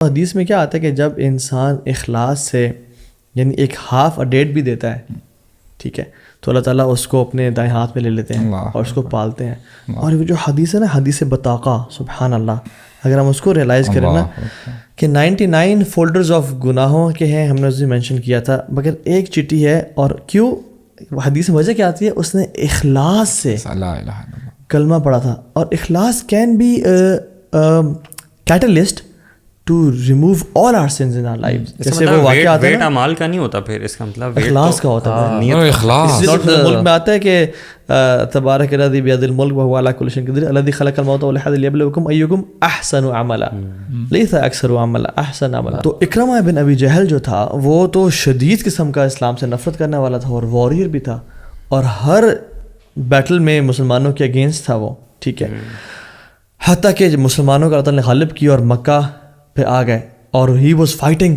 حدیث میں کیا آتا ہے کہ جب انسان اخلاص سے یعنی ایک ہاف اے ڈیٹ بھی دیتا ہے، ٹھیک ہے، تو اللہ تعالیٰ اس کو اپنے دائیں ہاتھ میں لے لیتے ہیں اور اس کو پالتے ہیں. اور وہ جو حدیث ہے نا، حدیث بطاقہ، سبحان اللہ، اگر ہم اس کو ریئلائز کریں نا کہ 99 فولڈرز آف گناہوں کے ہیں، ہم نے اسے مینشن کیا تھا، مگر ایک چٹھی ہے. اور کیوں حدیث میں وجہ کیا آتی ہے؟ اس نے اخلاص سے کلمہ پڑھا تھا. اور اخلاص can be catalyst to remove all our sins in our life. جیسے وہ واقعہ آتا ہے نا، اعمال کا نہیں ہوتا، پھر اس کا مطلب اخلاص کا ہوتا ہے. اخلاص ملک میں آتا ہے کہ تبارک الذی بیدہ الملک وہو علی کل شیء قدیر الذی خلق الموت والحیاۃ لیبلوکم ایکم احسن عملا لیس اکثر عملا احسن عملا. تو اکرمہ بن ابی جہل جو تھا وہ تو شدید قسم کا اسلام سے نفرت کرنے والا تھا اور واریر بھی تھا، اور ہر بیٹل میں مسلمانوں کے اگینسٹ تھا وہ، ٹھیک ہے، حتیٰ کہ مسلمانوں کو اللہ تعالیٰ نے غالب کیا اور مکہ پہ آ گئے اور ہی واز فائٹنگ.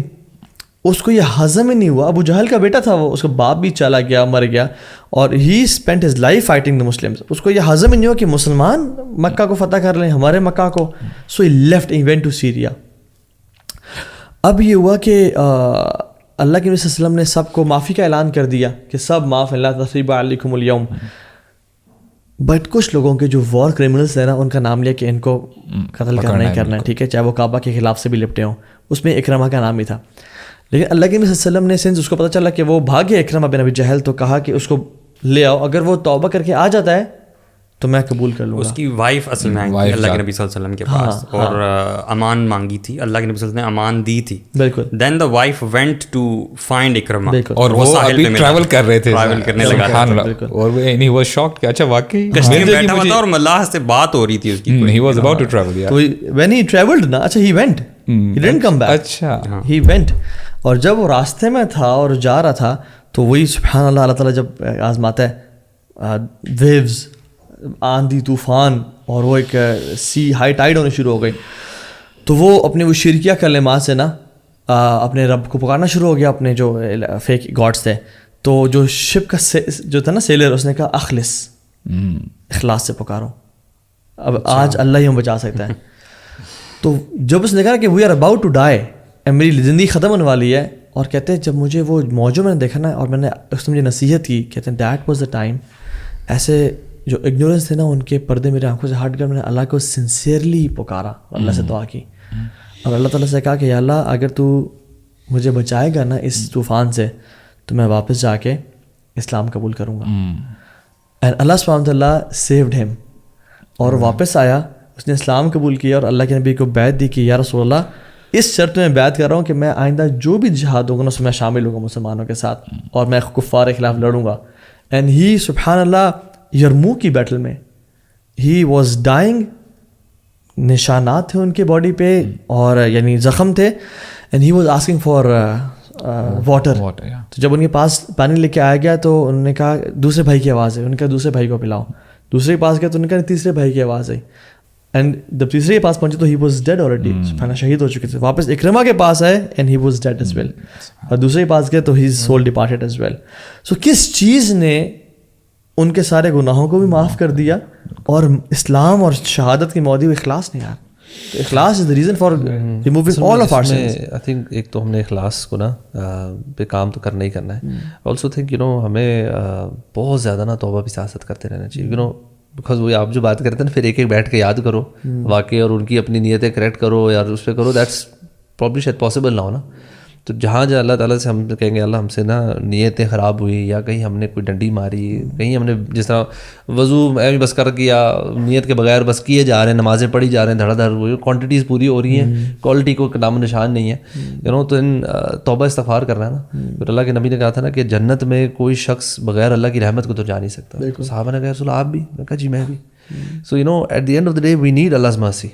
اس کو یہ ہضم ہی نہیں ہوا. ابو جہل کا بیٹا تھا وہ، اس کا باپ بھی چلا گیا، مر گیا، اور he spent his life fighting the Muslims. اس کو یہ ہضم ہی نہیں ہوا کہ مسلمان مکہ کو فتح کر لیں، ہمارے مکہ کو. So he left, he went to Syria. اب یہ ہوا کہ اللہ کے نبی صلی اللہ علیہ وسلم نے سب کو معافی کا اعلان کر دیا کہ سب معاف، لا تثریب علیکم اليوم. بٹ کچھ لوگوں کے جو وار کرمنلس ہیں نا، ان کا نام لیا کہ ان کو قتل کرنا ہی کرنا ہے، ٹھیک ہے، چاہے وہ کعبہ کے خلاف سے بھی لپٹے ہوں. اس میں اکرمہ کا نام ہی تھا. لیکن اللہ کے نبی صلی اللہ علیہ وسلم نے سنس اس کو پتہ چلا کہ وہ بھاگے اکرمہ بن ابی جہل، تو کہا کہ اس کو لے آؤ، اگر وہ توبہ کر کے آ جاتا ہے تو میں قبول کر لوں گا. اس کی وائف اصل میں آئی تھی اللہ کے نبی صلی اللہ علیہ وسلم کے پاس اور امان مانگی تھی. اللہ کے نبی صلی اللہ علیہ وسلم نے امان دی تھی. بالکل. Then the wife went to find Ikrimah, اور وہ ابھی ٹریول کر رہے تھے، ٹریول کرنے لگا تھا، اور وہ واز شاکڈ کہ اچھا واقعی کشتی میں بیٹھا ہوا تھا اور ملاح سے بات ہو رہی تھی اس کی. He was about to travel. تو وین ہی ٹریولڈ نا، اچھا he went, he didn't come back, اچھا ہی وینٹ. اور جب وہ راستے میں تھا اور جا رہا تھا تو وہی سبحان اللہ، اللہ تعالیٰ جب آزماتا ہے، ویوز، آندھی طوفان، اور وہ ایک سی ہائی ٹائڈ ہونے شروع ہو گئی، تو وہ اپنے وہ شرکیہ کلمات سے نا اپنے رب کو پکارنا شروع ہو گیا، اپنے جو فیک گاڈس تھے. تو جو شپ کا جو تھا نا سیلر، اس نے کہا اخلص، اخلاص سے پکارو، اب آج اللہ ہی ہم بچا سکتا ہے. تو جب اس نے کہا کہ we are about to die, میری زندگی ختم ہونے والی ہے، اور کہتے ہیں جب مجھے وہ موجود میں نے دیکھا نا، اور میں نے اس نے مجھے نصیحت کی، کہتے ہیں دیٹ واز دا ٹائم، ایسے جو اگنورنس تھے نا ان کے پردے میرے آنکھوں سے ہٹ کر میں نے اللہ کو سنسیئرلی پکارا، اللہ سے دعا کی، اور اللہ تعالیٰ سے کہا کہ یا اللہ اگر تو مجھے بچائے گا نا اس طوفان سے تو میں واپس جا کے اسلام قبول کروں گا. اینڈ اللہ سبحانہ وتعالیٰ سیوڈ ہم، اور واپس آیا، اس نے اسلام قبول کیا اور اللہ کے نبی کو بیعت دی کہ یا رسول اللہ اس شرط میں بیعت کر رہا ہوں کہ میں آئندہ جو بھی جہاد ہوگا نا اس میں شامل ہوں گا مسلمانوں کے ساتھ، اور میں کفار کے خلاف لڑوں گا. اینڈ ہی سبحان اللہ یرموک کی بیٹل میں ہی واز ڈائنگ، نشانات تھے ان کے باڈی پہ اور یعنی زخم تھے، and he was asking for water. تو جب ان کے پاس پانی لے کے آیا گیا تو انہوں نے کہا دوسرے بھائی کی آواز ہے، انہوں نے کہا دوسرے بھائی کو پلاؤ. دوسرے کے پاس گیا تو انہوں نے کہا تیسرے بھائی کی آواز ہے، اینڈ جب تیسرے کے پاس پہنچے تو ہی واز ڈیڈ آلریڈی، شہید ہو چکے تھے. واپس اکرمہ کے پاس آئے and he was dead as well, اور دوسرے کے پاس گئے تو he soul departed as well. So کس چیز نے ان کے سارے گناہوں کو بھی معاف کر دیا، اور اسلام اور شہادت کی موجود اخلاص نہیں. یار تو اخلاص is the reason for removing all of our sins. I think ایک تو ہم نے اخلاص کو نا پہ کام تو کرنا ہی کرنا ہے. آلسو تھنک ہمیں بہت زیادہ نا توبہ بھی سیاست کرتے رہنا چاہیے. بیکاز وہ آپ جو بات کرتے ہیں نا، پھر ایک ایک بیٹھ کے یاد کرو واقعی اور ان کی اپنی نیتیں کریکٹ کرو یا اس پہ کرو، دیٹس پرابلی شاید پاسبل نہ ہو نا. تو جہاں اللہ تعالیٰ سے ہم کہیں گے اللہ ہم سے نا نیتیں خراب ہوئی، یا کہیں ہم نے کوئی ڈنڈی ماری، کہیں ہم نے جس طرح وضو بس کر کیا نیت کے بغیر بس کیے جا رہے ہیں، نمازیں پڑھی جا رہے ہیں، دھڑا دھڑ وہ کوانٹٹیز پوری ہو رہی ہیں، کوالٹی کو نام و نشان نہیں ہے، تو ان توبہ استغفار کرنا ہے نا. پھر اللہ کے نبی نے کہا تھا نا کہ جنت میں کوئی شخص بغیر اللہ کی رحمت کو تو جا نہیں سکتا. صحابہ نے کہا رسول آپ بھی؟ میں کہا جی میں بھی. So at the end of the day we need Allah's mercy.